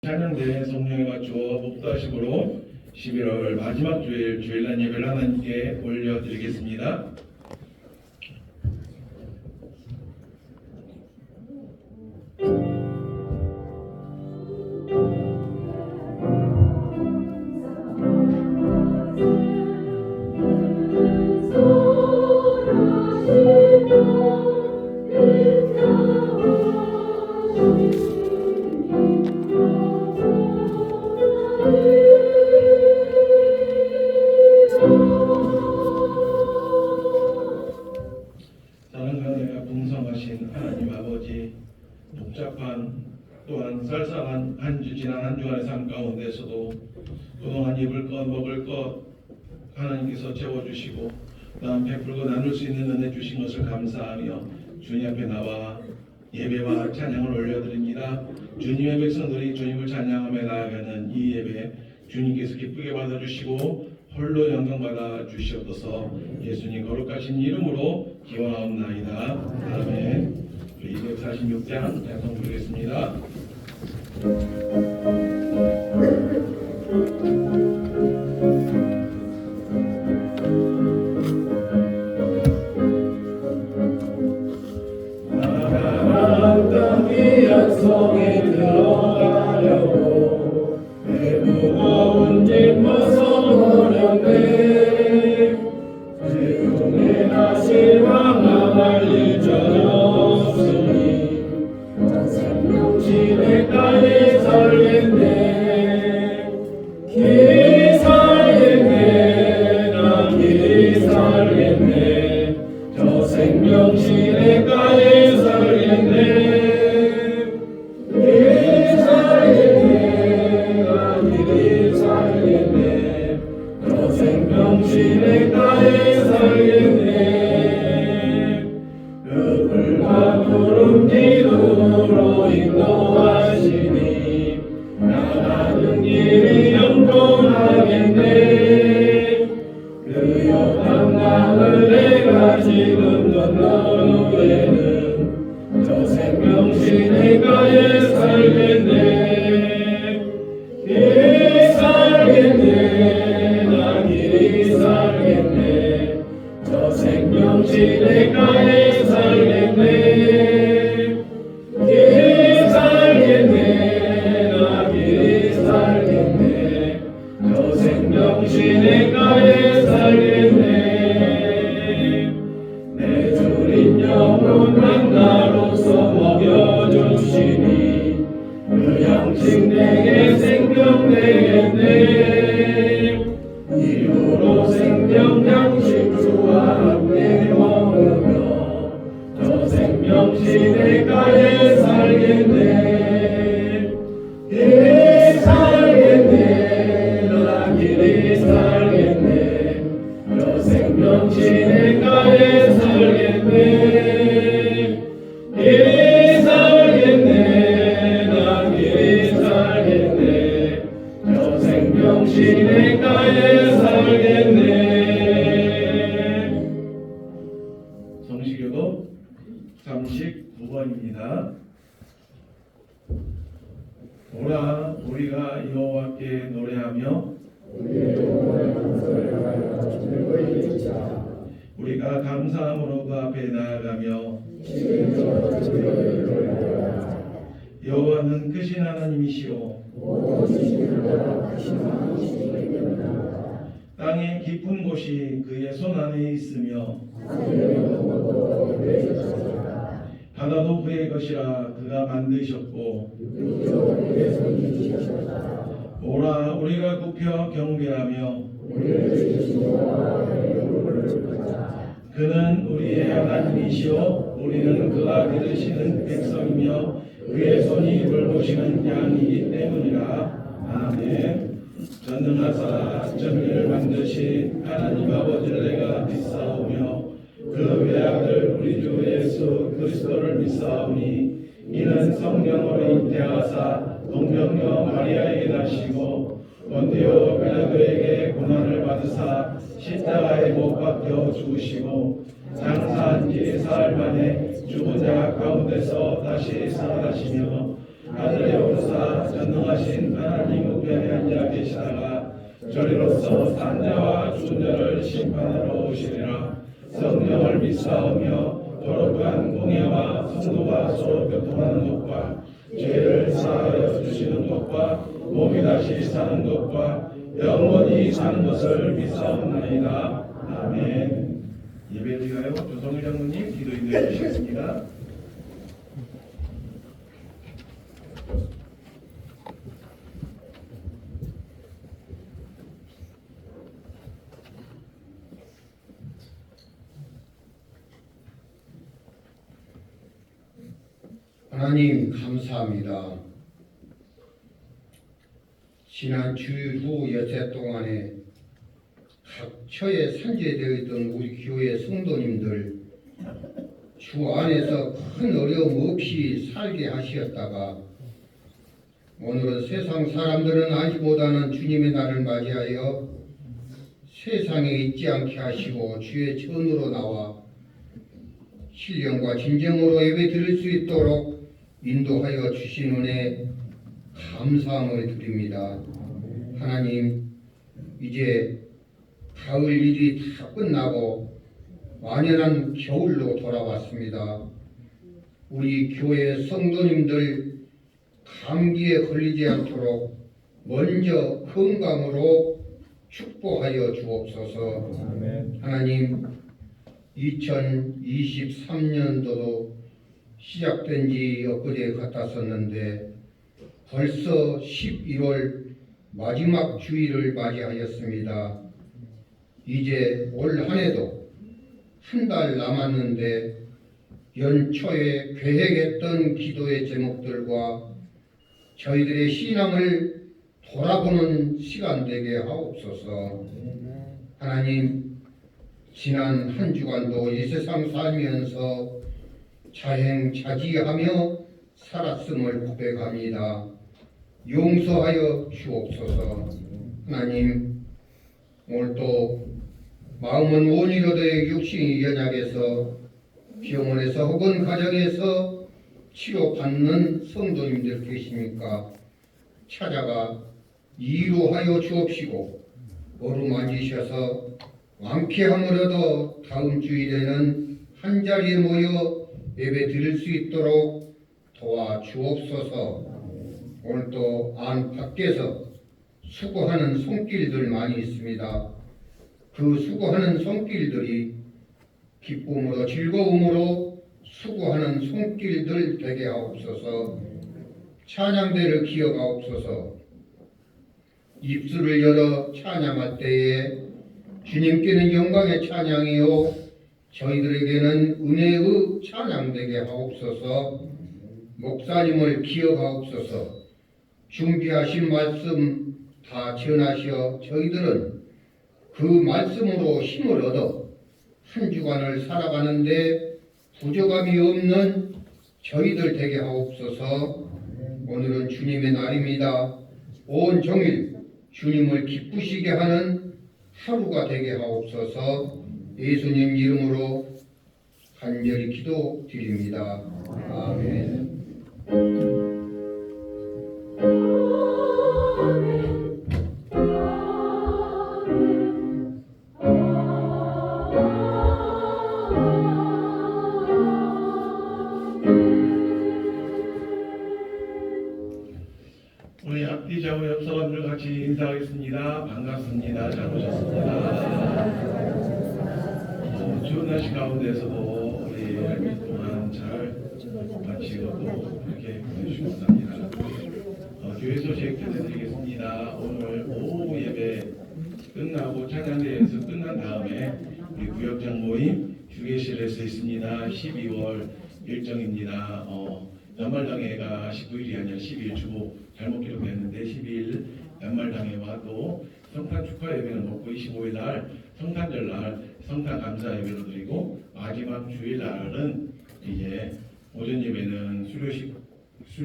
찬양대 성령에 맞추어 목도하심으로 11월 마지막 주일 주일날 예배를 하나님께 올려드리겠습니다. 사랑과 풍성하신 하나님 아버지, 복잡한 또한 쌀쌀한 한 주 지난 한 주간의 삶 가운데서도 그동안 입을 것 먹을 것 하나님께서 채워주시고 또한 베풀고 나눌 수 있는 은혜 주신 것을 감사하며 주님 앞에 나와 예배와 찬양을 올려드립니다. 주님의 백성들이 주님을 찬양하며 나아가는 이 예배 주님께서 기쁘게 받아주시고 홀로 영광받아 주시옵소서. 예수님 거룩하신 이름으로 기원하옵나이다. 아멘. 246장 찬송 부르겠습니다. 나가는 땅 위한 성에 들어가려고 내 무거운 짐 벗어버렸네. 지금의 나 실망함 알릴 전 없으니 생명지대까지 살겠네. 길이 살겠네. 나 길이 살겠네. 저 생명지대까지 살겠네. 길이 살겠네. 나 길이 살겠네. 저 생명지대까지 살겠네. 그 불과 구름 기둥으로 인도하시니 나가는 길이 영통하겠네. 그 요단강을 내가 지금 건넌 후에는 저 생명시내가에 살겠네. 길이 살겠네. 나 길이 살겠네. 저 생명시내가에 살겠네. 길이 살겠네. 나 길이 살겠네. 저 생명시내가에 살겠네. 내 주린 영혼만 나로서 먹여주시니 그 양식 내게 생명 되겠네. 이후로 생명 양식 주와 함께 먹으며 저 생명시내가에 살겠네. 길이 살겠네. 나 길이 살겠네. 저 생명시내가에 살겠네. 길이 살겠네. 나 길이 살겠네. 저 생명시내가에 살겠네. 성시교도 39번입니다. 오라 우리가 여호와께 노래하며 우리가 감사함으로 그 앞에 나아가며 여호와는 크신 하나님이시오 땅의 깊은 곳이 그의 손 안에 있으며 바다도 그의 것이라 그가 만드셨고 오라 우리가 굽혀 경배하며 그는 우리의 하나님이시오 우리는 그가 기르시는 백성이며 그의 손이 돌보시는 양이기 때문이라. 아멘. 전능하사 천지를 만드신 하나님 아버지를 내가 믿사오며 그 외아들 우리 주 예수 그리스도를 믿사오니 이는 성령으로 잉태하사 동정녀 마리아에게 나시고 본디오 빌라도에게 고난을 받으사 십자가에 못 박혀 죽으시고 장사한 지 사흘 만에 죽은 자 가운데서 다시 살아나시며 하늘에 오르사 전능하신 하나님 우편에 앉아 계시다가 저리로서 산자와 죽은 자를 심판하러 오시리라. 성령을 믿사오며 거룩한 공예와 성도가 서로 교통하는 것과 죄를 사하여 주시는 것과 몸이 다시 사는 것과 영원히 사는 것을 믿사옵나이다. 아멘. 예배를 위하여 조성일 장로님 기도 인도해 주시겠습니다. 하나님 감사합니다. 지난 주일 후 여태 동안에 각처에 산재되어 있던 우리 교회 성도님들 주 안에서 큰 어려움 없이 살게 하시었다가 오늘은 세상 사람들은 알지 못하는 주님의 날을 맞이하여 세상에 있지 않게 하시고 주의 전으로 나와 신령과 진정으로 예배 드릴 수 있도록 인도하여 주신 은혜 감사함을 드립니다. 하나님, 이제 가을 일이 다 끝나고 완연한 겨울로 돌아왔습니다. 우리 교회 성도님들 감기에 걸리지 않도록 먼저 건강으로 축복하여 주옵소서. 하나님, 2023년도도 시작된 지 엊그제 같았었는데 벌써 11월 마지막 주일을 맞이하였습니다. 이제 올 한 해도 한 달 남았는데 연초에 계획했던 기도의 제목들과 저희들의 신앙을 돌아보는 시간 되게 하옵소서. 하나님, 지난 한 주간도 이 세상 살면서 자행자지하며 살았음을 고백합니다. 용서하여 주옵소서. 하나님, 오늘도 마음은 원이로되 육신이 연약해서 병원에서 혹은 가정에서 치료받는 성도님들 계십니까? 찾아가 이루하여 주옵시고 어루만지셔서 완쾌함을 얻어 다음 주일에는 한자리에 모여 예배 드릴 수 있도록 도와주옵소서. 오늘도 안팎에서 수고하는 손길들 많이 있습니다. 그 수고하는 손길들이 기쁨으로 즐거움으로 수고하는 손길들 되게 하옵소서. 찬양대를 기억하옵소서. 입술을 열어 찬양할 때에 주님께는 영광의 찬양이요 저희들에게는 은혜의 찬양되게 하옵소서. 목사님을 기억하옵소서. 준비하신 말씀 다 전하시어 저희들은 그 말씀으로 힘을 얻어 한 주간을 살아가는데 부족함이 없는 저희들 되게 하옵소서. 오늘은 주님의 날입니다. 온 종일 주님을 기쁘시게 하는 하루가 되게 하옵소서. 예수님 이름으로 간절히 기도드립니다. 아멘. 우리 앞뒤 좌우 옆 사람들 같이 인사하겠습니다. 반갑습니다. 잘 오셨습니다. 좋은 날씨 가운데서도 우리 할미 동안 잘 마치고 또 이렇게 보내주시고 감사합니다. 교회 소식 전해드리겠습니다. 오늘 오후 예배 끝나고 찬양대회에서 끝난 다음에 우리 구역장 모임 주계실에서 있습니다. 12월 일정입니다. 연말당회가 19일이 아니라 12일 주보 잘못 기록했는데 12일 연말당회와 또 성탄 축하 예배는 없고 25일 날 성탄절 날 성탄 감사 예배로 드리고 마지막 주일 날은 이제 오전 예배는 수료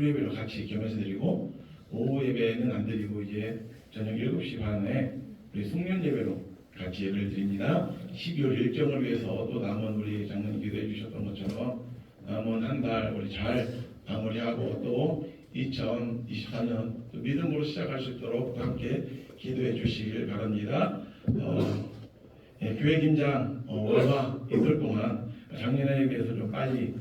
예배로 같이 겸해서 드리고 오후 예배는 안 드리고 이제 저녁 7시 반에 우리 송년 예배로 같이 예배를 드립니다. 12월 일정을 위해서 또 남은 우리 장로님 기도해 주셨던 것처럼 남은 한 달 우리 잘 마무리하고 또 2024년 믿음으로 시작할 수 있도록 함께 기도해 주시길 바랍니다. 교회 김장 월화 이틀 동안 작년에 비해서 좀 빨리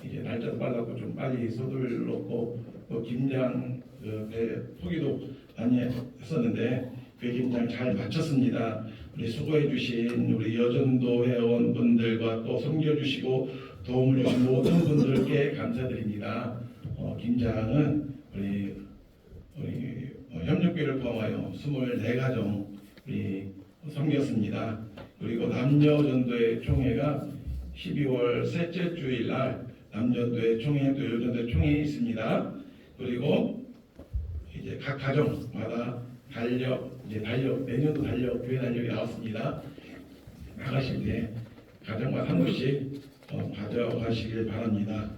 이제 날짜도 빨랐고 좀 빨리 서둘렀고 또 김장 포기도 많이 했었는데 교회 김장 잘 마쳤습니다. 우리 수고해 주신 우리 여전도 회원분들과 또 섬겨주시고 도움을 주신 모든 분들께 감사드립니다. 김장은 우리 협력교회를 포함하여 24가정 우리 섬겼습니다. 그리고 남녀전도회 총회가 12월 셋째 주일 날 남전도회 총회 또 여전도회 총회 있습니다. 그리고 이제 각 가정마다 달력 내년도 교회 달력이 나왔습니다. 나가실 때 가정마다 한 분씩 가져가시길 바랍니다.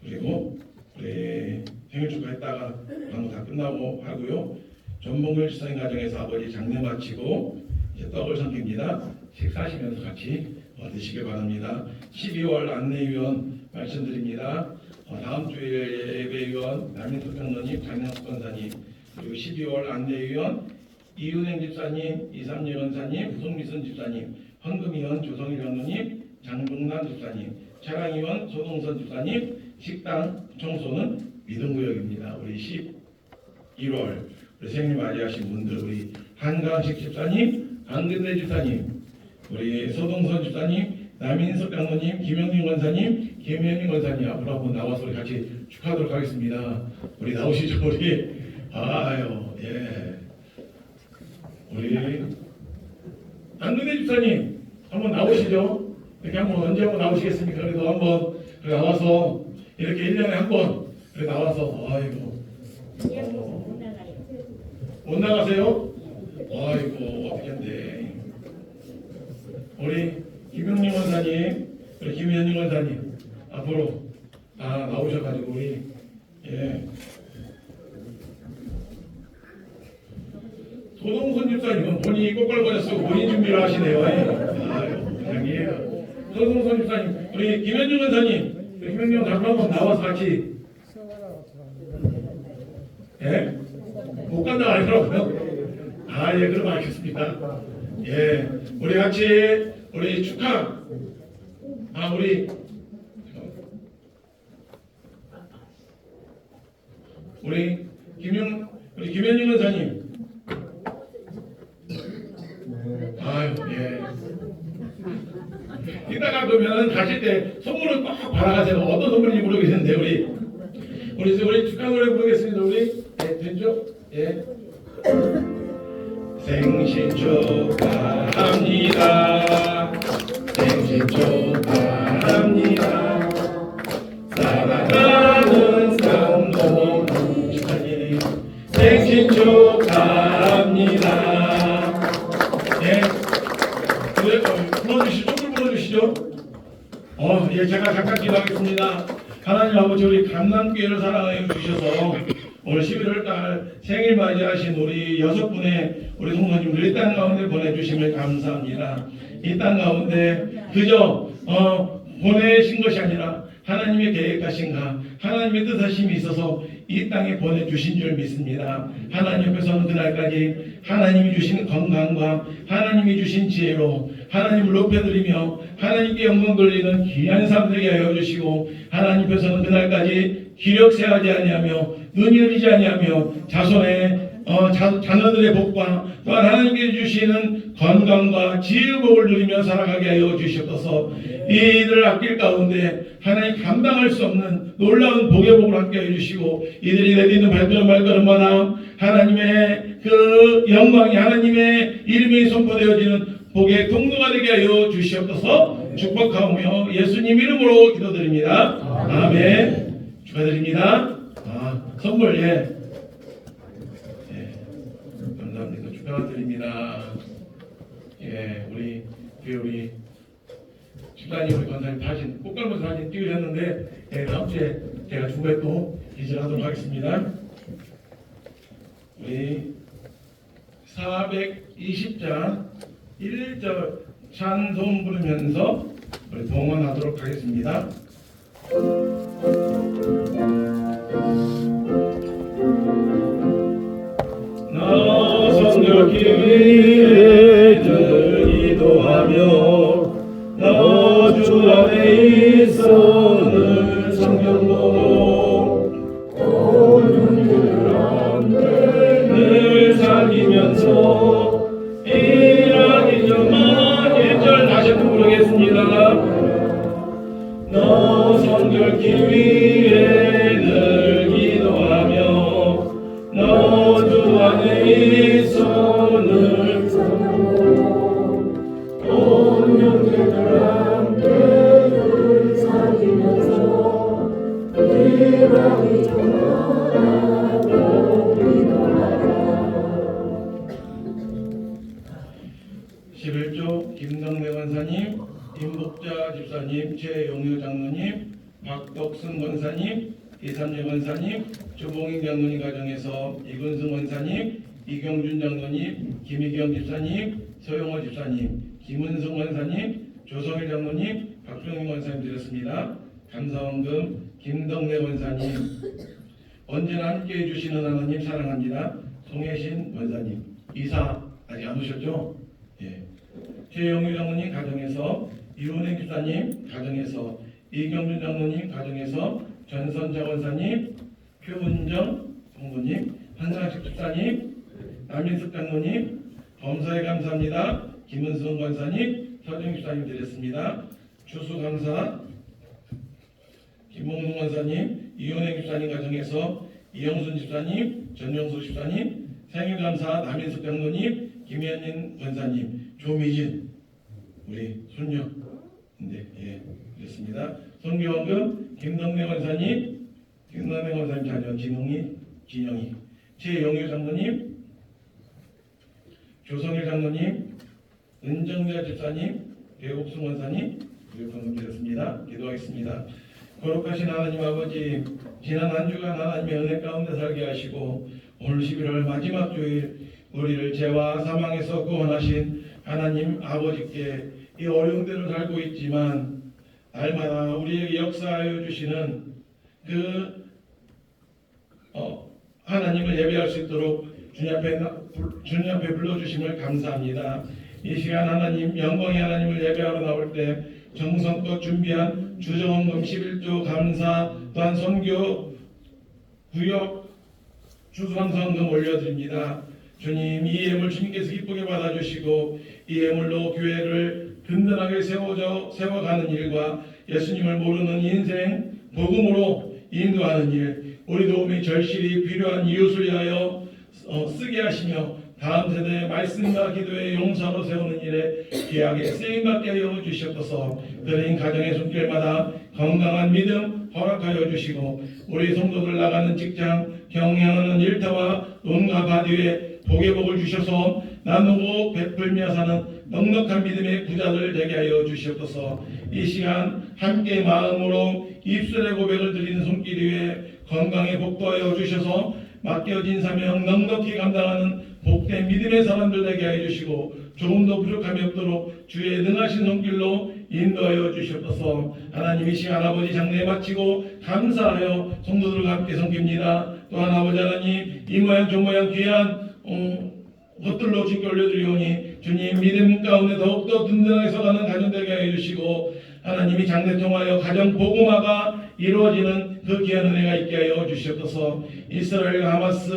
그리고 우리 생일 축하했다가 방금 다 끝나고 하고요. 전봉길 지사님 가정에서 아버지 장례 마치고 이제 떡을 섬깁니다. 식사하시면서 같이 드시길 바랍니다. 12월 안내위원 말씀드립니다. 다음 주에 예배위원 남인숙 장로님, 장영숙 권사님, 그리고 12월 안내위원 이은행 집사님, 이삼일 원사님, 후송미선 집사님, 헌금위원 조성일 장로님, 장종남 집사님, 차량위원 소동선 집사님, 식당 청소는 믿음구역입니다. 우리 11월 우리 생일 맞이하신 분들 우리 한강식 집사님, 안근대 집사님, 우리 소동선 집사님, 남인석 장로님, 김영민 권사님, 김현민 권사님 앞으로 한번 나와서 우리 같이 축하하도록 하겠습니다. 우리 나오시죠 우리. 아유 예. 우리 안근대 집사님 한번 나오시죠. 이렇게 한번 언제 한번 나오시겠습니까? 그래도 한번 나와서 이렇게 1년에 한번 나와서 아이고 못 나가세요? 아이고 어떻게 한대. 우리 김용림 원사님, 우리 김현님 원사님 앞으로 다 나오셔가지고 우리 예. 소동선 집사님은 본인이 꼬깔거려 쓰고 본인 준비를 하시네요. 아유 그냥이에요. 소동선 집사님, 우리 김현중 원사님, 우리 김현중 장로 한번 나와서 같이 예? 못 간다 아니더라고요. 예, 그럼 알겠습니다. 예, 우리 같이 우리 축하. 우리 김현중 원사님. 아유, 예. 이따가 그러면 가실 때 선물을 꼭 받아가세요. 어떤 선물인지 모르겠는데 우리 축하 노래 부르겠습니다. 우리 됐죠? 예. 생신 축하합니다. 생신 축하합니다. 사랑하는 상도 축하님 생신 축하합니다. 예. 불러주시죠. 조금 불러주시죠. 예, 제가 잠깐 기도하겠습니다. 하나님 아버지 우리 감남교회를 사랑하여 주셔서 오늘 11월 달 생일 맞이하신 우리 6분의 우리 성도님들 이 땅 가운데 보내주심을 감사합니다. 이 땅 가운데 그저 보내신 것이 아니라 하나님의 계획하신가 하나님의 뜻하심이 있어서 이 땅에 보내주신 줄 믿습니다. 하나님 옆에서는 그날까지 하나님이 주신 건강과 하나님이 주신 지혜로 하나님을 높여드리며 하나님께 영광 돌리는 귀한 삶 되게 하여 주시고 하나님 옆에서는 그날까지 기력세하지 아니하며 눈이 흐리지 아니하며 자손의 자녀들의 복과 또한 하나님께 주시는 건강과 지혜의 복을 누리며 살아가게 하여 주시옵소서. 이들을 아낄 가운데 하나님 감당할 수 없는 놀라운 복의 복을 함께 해주시고 이들이 내딛는 발걸음마다 하나님의 그 영광이 하나님의 이름이 선포되어지는 복의 통로가 되게 하여 주시옵소서. 축복하오며 예수님 이름으로 기도드립니다. 아멘. 축하드립니다. 선물 감사합니다. 축하드립니다. 예, 우리 집사님 우리 권사님 사진 꽃갈무새 사진 찍으셨는데 다음 주에 제가 주부에 또 기술하도록 하겠습니다. 우리 420장 1절 찬송 부르면서 우리 동원하도록 하겠습니다. 성결케 위해 늘 기도하며 나 주 안에 있어 늘 성경 보고 늘 사귀면서 일하기 전만 1절 다시 한번 부르겠습니다. 너 성결케 위해 늘 기도하며 너 주 안에 있어 늘 온 형제들 함께 늘 사귀면서 일하기 전하고 기도하라. 11조 김덕래 권사님, 임복자 집사님, 최용유 장로님, 박덕순 권사님, 이삼재 권사님, 조봉인 장로님 가정에서 이근승 권사님, 이경준 장로님, 김희경 집사님, 서영호 집사님, 김은성 권사님, 조성일 장로님, 박병인 권사님 드렸습니다. 감사원금 김덕래 권사님, 언제나 함께해 주시는 하나님 사랑합니다. 송혜신 권사님, 이사 아직 안 오셨죠? 예. 최영유 장로님 가정에서 이은행 집사님 가정에서 이경준 장로님 가정에서 전선자 권사님, 표은정 성도님, 한상식 집사님, 남인숙 장로님, 범사에 감사합니다. 김은성 권사님, 서정 집사님 드렸습니다. 추수감사 김몽동 권사님, 이은행 집사님 가정에서 이영순 집사님, 전영수 집사님, 생일감사 남인숙 장로님, 김현인 권사님, 조미진 우리 손녀 예, 그렇습니다. 선교원금 김덕래 권사님, 김덕래 권사님 자녀 진영이, 최영유 장로님, 조성일 장로님, 은정자 집사님, 배옥순 권사님 우리 방금 드렸습니다. 기도하겠습니다. 거룩하신 하나님 아버지, 지난 한 주간 하나님의 은혜 가운데 살게 하시고 오늘 11월 마지막 주일 우리를 죄와 사망에서 구원하신 하나님 아버지께 이 어려운 대로 살고 있지만 날마다 우리에게 역사하여 주시는 그 하나님을 예배할 수 있도록 주님 앞에 불러주심을 감사합니다. 이 시간 하나님 영광의 하나님을 예배하러 나올 때 정성껏 준비한 주정원금 11조 감사 또한 선교 구역 주상성금 올려드립니다. 주님 이 예물 주님께서 기쁘게 받아주시고 이 예물로 교회를 든든하게 세워가는 일과 예수님을 모르는 인생 복음으로 인도하는 일, 우리 도움이 절실히 필요한 이웃을 위하여 쓰게 하시며 다음 세대의 말씀과 기도의 용사로 세우는 일에 귀하게 쓰임받게 하여 주시옵소서. 드린 가정의 손길마다 건강한 믿음 허락하여 주시고 우리 성도들 나가는 직장 경영하는 일터와 논과 밭 위에 복의 복을 주셔서 나누고 베풀며 사는 넉넉한 믿음의 부자들 되게 하여 주시옵소서. 이 시간 함께 마음으로 입술의 고백을 드리는 손길 위에 건강에 복도하여 주셔서 맡겨진 사명 넉넉히 감당하는 복된 믿음의 사람들 되게 하여 주시고 조금도 부족함이 없도록 주의 능하신 손길로 인도하여 주시옵소서. 하나님 이 시간 아버지 장례 마치고 감사하여 성도들과 함께 섬깁니다. 또한 아버지 하나님 이 모양 저 모양 귀한 것들로 주께 올려드리오니 주님 믿음 가운데 더욱더 든든하게 서가는 가정 되게 하여 주시고 하나님이 장래 통하여 가정 복음화가 이루어지는 그 귀한 은혜가 있게 하여 주시옵소서. 이스라엘과 하마스,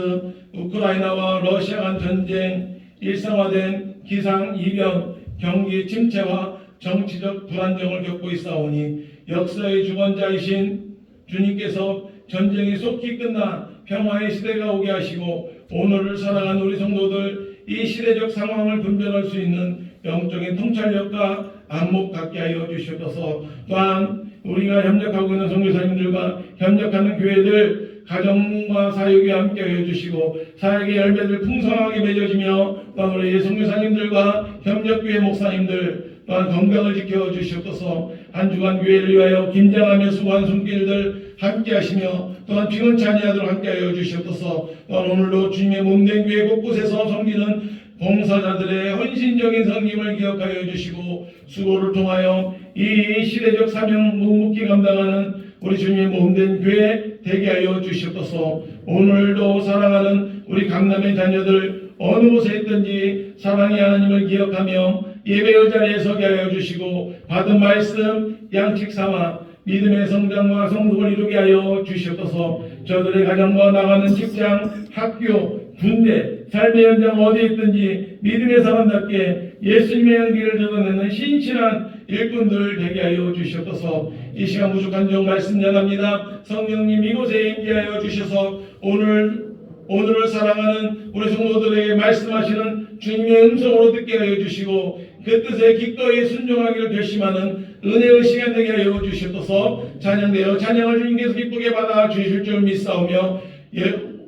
우크라이나와 러시아 간 전쟁, 일상화된 기상 이변, 경기 침체와 정치적 불안정을 겪고 있사오니 역사의 주권자이신 주님께서 전쟁이 속히 끝나 평화의 시대가 오게 하시고 오늘을 살아가는 우리 성도들 이 시대적 상황을 분별할 수 있는 영적인 통찰력과 안목 갖게 하여 주시옵소서. 또한 우리가 협력하고 있는 선교사님들과 협력하는 교회들 가정과 사역에 함께 하여 주시고 사역의 열매들 풍성하게 맺어지며 또한 우리 선교사님들과 협력교회 목사님들 또한 건강을 지켜 주시옵소서. 한 주간 교회를 위하여 김장하며 수고한 손길들 함께 하시며 또한 피곤치 아니하도록 함께 하여 주시옵소서. 또한 오늘도 주님의 몸된 교회 곳곳에서 섬기는 봉사자들의 헌신적인 섬김을 기억하여 주시고 수고를 통하여 이 시대적 사명 묵묵히 감당하는 우리 주님의 몸된 교회 되게 하여 주시옵소서. 오늘도 사랑하는 우리 강남의 자녀들 어느 곳에 있든지 사랑의 하나님을 기억하며 예배의 자리에 서게 하여 주시고 받은 말씀 양식 삼아 믿음의 성장과 성숙을 이루게 하여 주시옵소서. 저들의 가정과 나가는 직장, 학교, 군대, 삶의 현장 어디에 있든지 믿음의 사람답게 예수님의 향기를 드러내는 신실한 일꾼들 되게 하여 주시옵소서. 이 시간 부족한 종 말씀 전합니다. 성령님 이곳에 임재하여 주셔서 오늘을 사랑하는 우리 성도들에게 말씀하시는 주님의 음성으로 듣게 하여 주시고 그 뜻에 기꺼이 순종하기를 결심하는 은혜의 시간 되게 하여 주시옵소서. 찬양되어 찬양을 주님께서 기쁘게 받아 주실 줄 믿사오며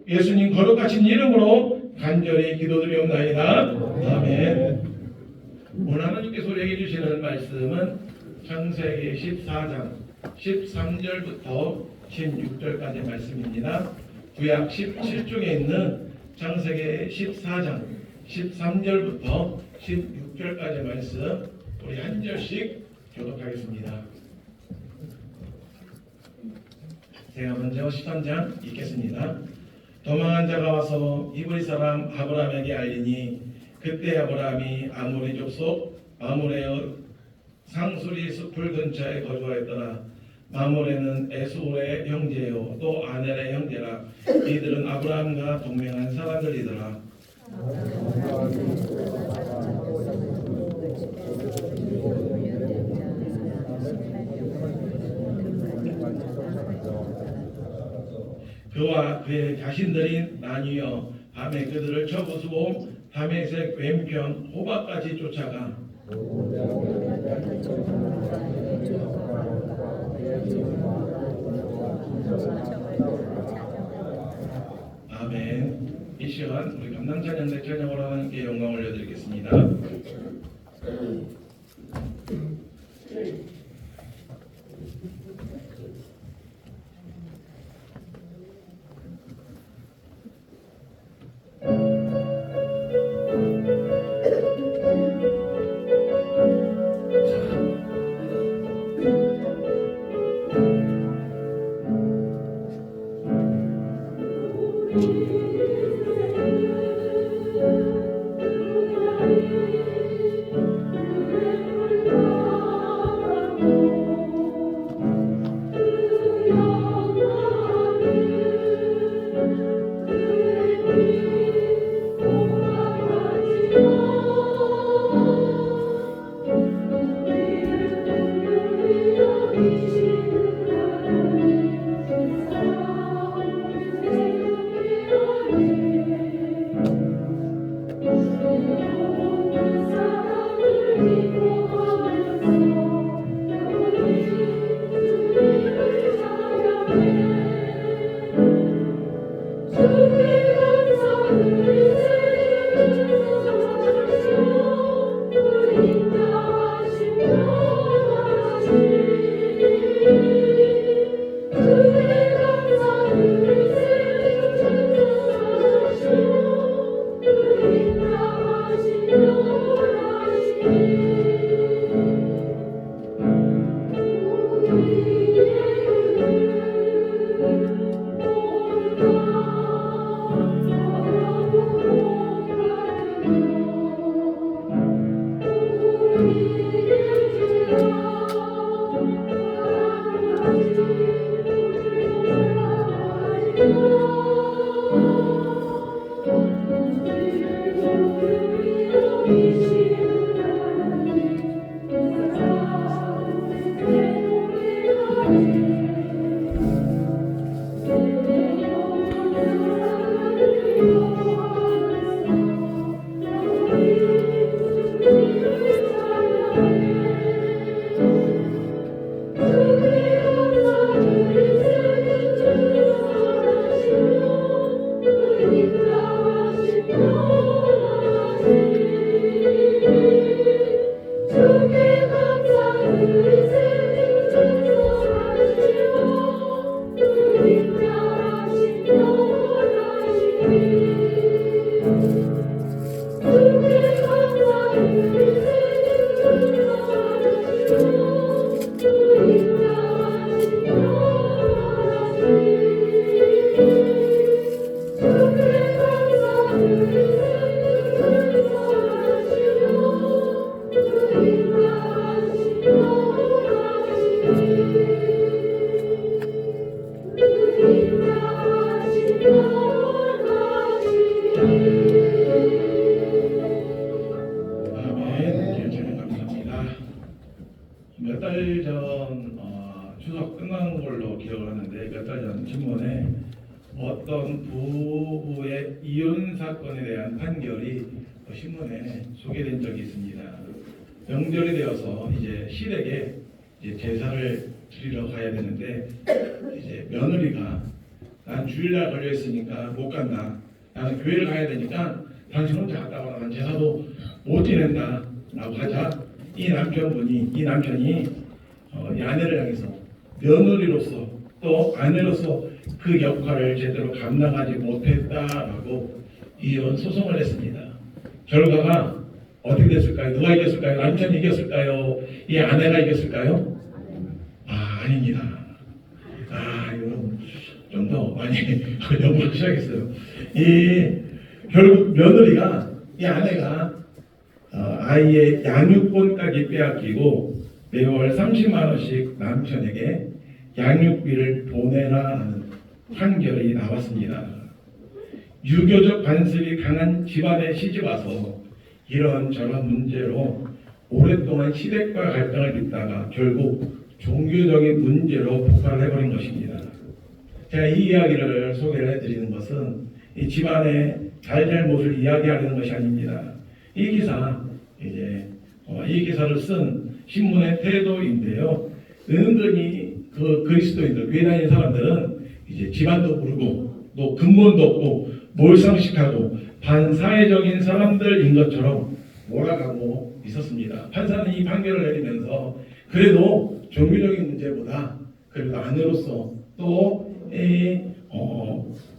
예수님 거룩하신 이름으로 간절히 기도드리옵나이다. 아멘. 오늘 하나님께서 우리에게 주시는 말씀은 창세기 14장 13절부터 16절까지의 말씀입니다. 구약 17쪽에 있는 창세기 14장 13절부터 16절까지의 말씀 우리 한 절씩 교독하겠습니다. 제가 먼저 13장 읽겠습니다. 도망한 자가 와서 이브리 사람 아브라함에게 알리니 그때 아브라함이 아모리 족속 마므레의 상수리 숲을 근처에 거주하였더라. 마므레는 에스올의 형제요 또 아넬의 형제라. 이들은 아브라함과 동맹한 사람들이더라. 그와 그의 자신들이 나뉘어 밤에 그들을 쳐부수고 다메섹 왼편 호박까지 쫓아가 아멘. 이 시간 우리 감당찬양대 찬양으로 하나님께 영광 올려드리겠습니다. 아멘. 예수님 감사합니다. 몇 달 전 추석 끝난 걸로 기억을 하는데 몇 달 전 신문에 어떤 부부의 이혼 사건에 대한 판결이 신문에 소개된 적이 있습니다. 명절이 되어서 이제 시댁에 이제 제사를 드리러 가야 되는데 이제 며느리가 난 주일날 걸려 있으니까 못 간다. 나는 교회를 가야 되니까 당신 혼자 갔다 와라. 난 제사도 못 지낸다. 라고 하자 이 남편이 이 아내를 향해서 며느리로서 또 아내로서 그 역할을 제대로 감당하지 못했다라고 이혼 소송을 했습니다. 결과가 어떻게 됐을까요? 누가 이겼을까요? 남편이 이겼을까요? 이 아내가 이겼을까요? 아닙니다. 이건 좀 더 많이 연구를 시작했어요. 결국 며느리가 이 아내가 아이의 양육권까지 빼앗기고 매월 30만 원씩 남편에게 양육비를 보내라는 판결이 나왔습니다. 유교적 관습이 강한 집안에 시집와서 이런저런 문제로 오랫동안 시댁과 갈등을 빚다가 결국 종교적인 문제로 폭발해버린 것입니다. 제가 이 이야기를 소개를 해드리는 것은 이 집안의 잘잘못을 이야기하려는 것이 아닙니다. 이 기사를 쓴 신문의 태도인데요. 은근히 그 그리스도인들, 교회 다니는 사람들은 이제 집안도 모르고 또 근본도 없고 몰상식하고 반사회적인 사람들인 것처럼 몰아가고 있었습니다. 판사는 이 판결을 내리면서 그래도 종교적인 문제보다 그래도 아내로서 또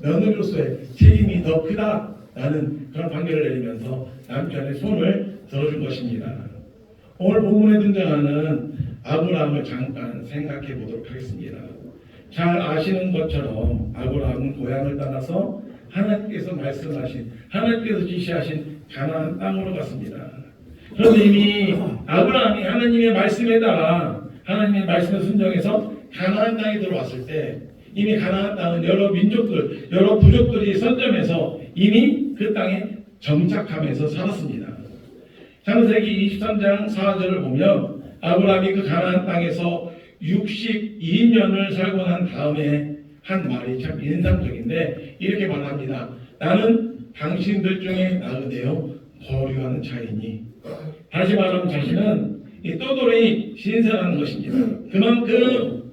며느리로서의 책임이 더 크다라는 그런 판결을 내리면서 남편의 손을 들어준 것입니다. 오늘 본문에 등장하는 아브라함을 잠깐 생각해 보도록 하겠습니다. 잘 아시는 것처럼 아브라함은 고향을 떠나서 하나님께서 지시하신 가나안 땅으로 갔습니다. 그런데 이미 아브라함이 하나님의 말씀에 따라 하나님의 말씀에 순종해서 가나안 땅에 들어왔을 때 이미 가나안 땅은 여러 민족들, 여러 부족들이 선점해서 이미 그 땅에 정착하면서 살았습니다. 창세기 23장 4절을 보면 아브라함이 그 가나안 땅에서 62년을 살고 난 다음에 한 말이 참 인상적인데 이렇게 말합니다. 나는 당신들 중에 나으되어 거류하는 자이니. 다시 말하면 자신은 떠돌이 신세라는 것입니다. 그만큼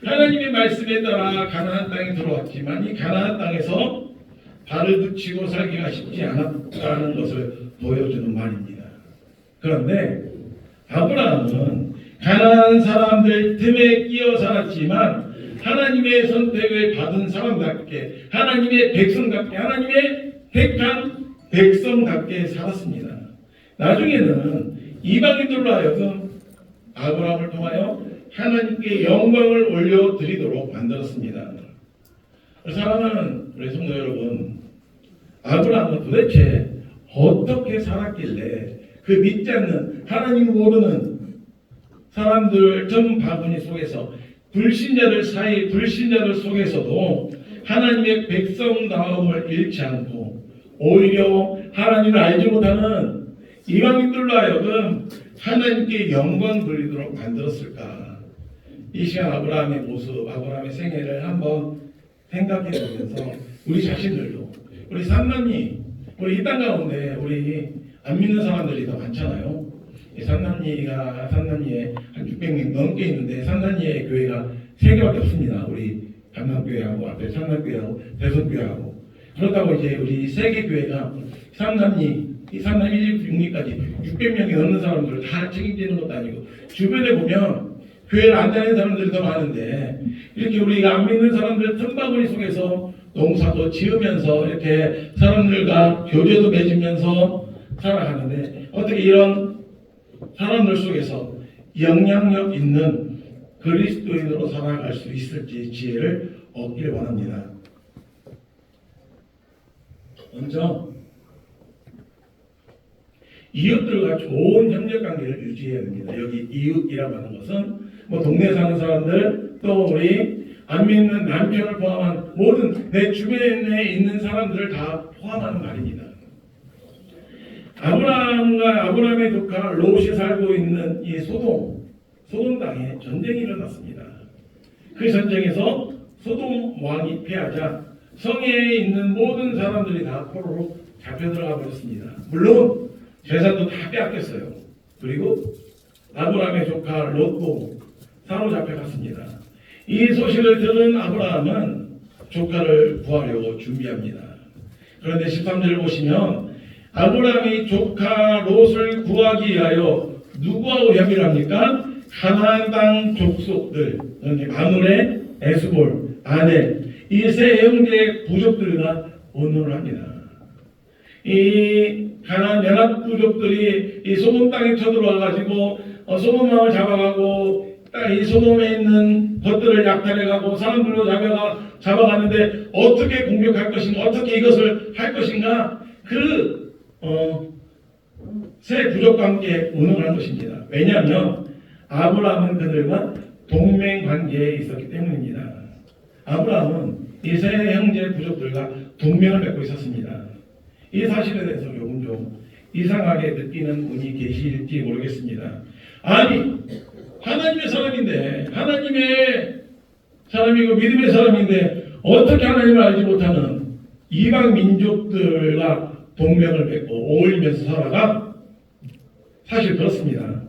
하나님의 말씀에 따라 가나안 땅에 들어왔지만 이 가나안 땅에서 발을 붙이고 살기가 쉽지 않았다는 것을 보여주는 말입니다. 그런데 아브라함은 가나안 사람들 틈에 끼어 살았지만 하나님의 선택을 받은 사람답게 하나님의 백성답게 하나님의 택한 백성답게 살았습니다. 나중에는 이방인들로 하여금 아브라함을 통하여 하나님께 영광을 올려드리도록 만들었습니다. 사랑하는 우리 성도 여러분, 아브라함은 도대체 어떻게 살았길래 그 믿지 않는 하나님 모르는 사람들 전 바구니 속에서 불신자들 속에서도 하나님의 백성다움을 잃지 않고 오히려 하나님을 알지 못하는 이방인들로 하여금 하나님께 영광 돌리도록 만들었을까? 이 시간 아브라함의 모습, 아브라함의 생애를 한번 생각해 보면서 우리 자신들도 우리 삼남리, 우리 이 땅 가운데 우리 안 믿는 사람들이 더 많잖아요. 삼남리에 한 600명 넘게 있는데 삼남리에 교회가 3개밖에 없습니다. 우리 감남교회하고 앞에 삼남교회하고 대선교회하고. 그렇다고 이제 우리 3개 교회가 삼남리 126리까지 600명이 넘는 사람들을 다 책임지는 것도 아니고 주변에 보면 교회를 안 다니는 사람들이 더 많은데 이렇게 우리가 안 믿는 사람들 틈바구니 속에서 농사도 지으면서 이렇게 사람들과 교제도 맺으면서 살아가는데 어떻게 이런 사람들 속에서 영향력 있는 그리스도인으로 살아갈 수 있을지 지혜를 얻길 원합니다. 먼저 이웃들과 좋은 협력관계를 유지해야 됩니다. 여기 이웃이라고 하는 것은 뭐 동네에 사는 사람들 또 우리 안 믿는 남편을 포함한 모든 내 주변에 있는 사람들을 다 포함하는 말입니다. 아브라함과 아브라함의 조카 롯이 살고 있는 이 소돔 땅에 전쟁이 일어났습니다. 그 전쟁에서 소돔 왕이 패하자 성에 있는 모든 사람들이 다 포로로 잡혀 들어가 버렸습니다. 물론 재산도 다 빼앗겼어요. 그리고 아브라함의 조카 롯도 사로잡혀 갔습니다. 이 소식을 들은 아브라함은 조카를 구하려고 준비합니다. 그런데 13절을 보시면 아브라함이 조카 롯을 구하기 위하여 누구하고 협의를 합니까? 가나안 땅 족속들, 마누레, 에스볼, 아넬, 이 세 형제 부족들과 언론을 합니다. 이 가나안 연합 부족들이 이 소돔 땅에 쳐들어와 가지고 소돔 왕을 잡아가고 이 소돔에 있는 것들을 약탈해가고 사람들로 잡아가는데 어떻게 공격할 것인가, 어떻게 이것을 할 것인가, 세 부족과 함께 의논을 한 것입니다. 왜냐하면 아브라함은 그들과 동맹 관계에 있었기 때문입니다. 아브라함은 이 세 형제 부족들과 동맹을 맺고 있었습니다. 이 사실에 대해서 조금 좀 이상하게 느끼는 분이 계실지 모르겠습니다. 아니, 하나님의 사람인데, 하나님의 사람이고 믿음의 사람인데 어떻게 하나님을 알지 못하는 이방 민족들과 동맹을 맺고 어울리면서 살아가? 사실 그렇습니다.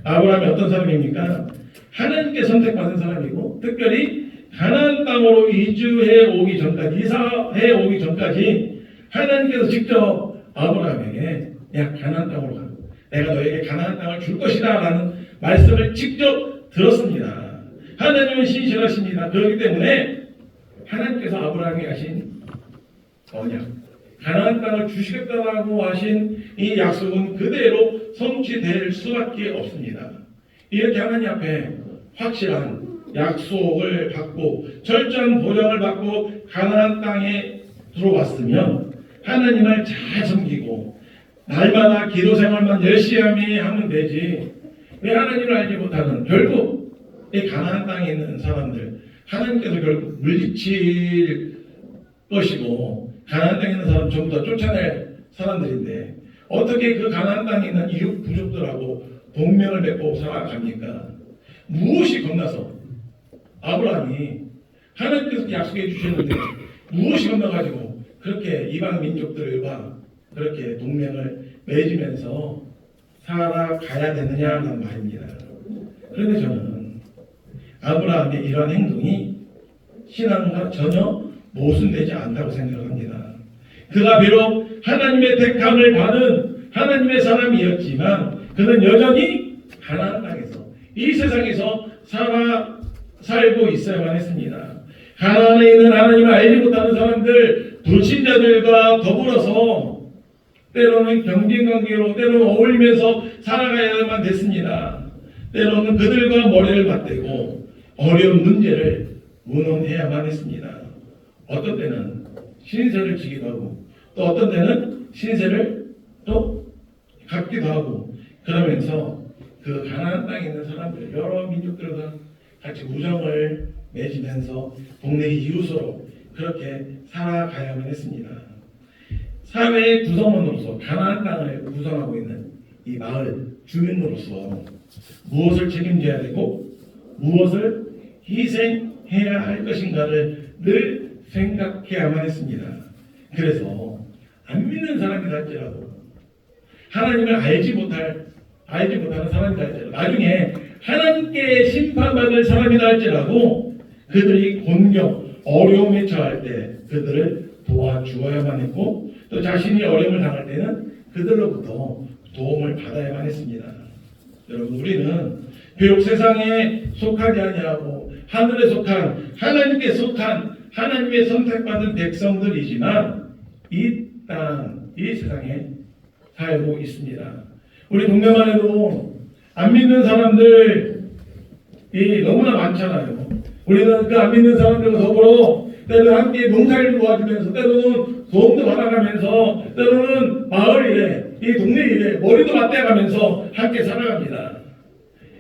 아브라함이 어떤 사람입니까? 하나님께 선택받은 사람이고 특별히 가나안 땅으로 이사해 오기 전까지 하나님께서 직접 아브라함에게 야 가나안 땅으로 가. 내가 너에게 가나안 땅을 줄 것이다 라는 말씀을 직접 들었습니다. 하나님은 신실하십니다. 그렇기 때문에 하나님께서 아브라함에게 하신 언약, 가나안 땅을 주시겠다라고 하신 이 약속은 그대로 성취될 수밖에 없습니다. 이렇게 하나님 앞에 확실한 약속을 받고 철저한 보장을 받고 가나안 땅에 들어왔으면 하나님을 잘 섬기고 날마다 기도 생활만 열심히 하면 되지, 왜 하나님을 알지 못하는 결국 이 가나안 땅에 있는 사람들 하나님께서 결국 물리칠 것이고 가나안 땅에 있는 사람 전부 다 쫓아낼 사람들인데 어떻게 그 가나안 땅에 있는 이웃 부족들하고 동맹을 맺고 살아갑니까? 무엇이 겁나서 아브라함이 하나님께서 약속해 주셨는데 무엇이 겁나가지고 그렇게 이방 민족들과 그렇게 동맹을 맺으면서 살아가야 되느냐는 말입니다. 그런데 저는 아브라함의 이러한 행동이 신앙과 전혀 모순되지 않다고 생각합니다. 그가 비록 하나님의 택함을 받은 하나님의 사람이었지만 그는 여전히 가나안 땅에서 이 세상에서 살고 있어야만 했습니다. 가나안에 있는 하나님을 알지 못하는 사람들, 불신자들과 더불어서 때로는 경쟁관계로 때로는 어울리면서 살아가야만 됐습니다. 때로는 그들과 머리를 맞대고 어려운 문제를 의논해야만 했습니다. 어떤 때는 신세를 지기도 하고 또 어떤 때는 신세를 또 갖기도 하고 그러면서 그 가나안 땅에 있는 사람들 여러 민족들과 같이 우정을 맺으면서 동네 이웃으로 그렇게 살아가야만 했습니다. 사회의 구성원으로서 가나안 땅을 구성하고 있는 이 마을 주민으로서 무엇을 책임져야 되고 무엇을 희생해야 할 것인가를 늘 생각해야만 했습니다. 그래서 안 믿는 사람이라 할지라도 하나님을 알지 못하는 사람이라 할지라도 나중에 하나님께 심판받을 사람이라 할지라도 그들이 곤경, 어려움에 처할 때 그들을 도와주어야만 했고 또 자신이 어려움을 당할 때는 그들로부터 도움을 받아야만 했습니다. 여러분, 우리는 비록 세상에 속하지 아니하고 하늘에 속한 하나님께 속한 하나님의 선택받은 백성들이지만 이 땅, 이 세상에 살고 있습니다. 우리 동네만 해도 안 믿는 사람들이 너무나 많잖아요. 우리는 그 안 믿는 사람들과 더불어 때로는 함께 농사를 도와주면서 때로는 도움도 받아가면서 때로는 마을 일에 이 동네 일에 머리도 맞대가면서 함께 살아갑니다.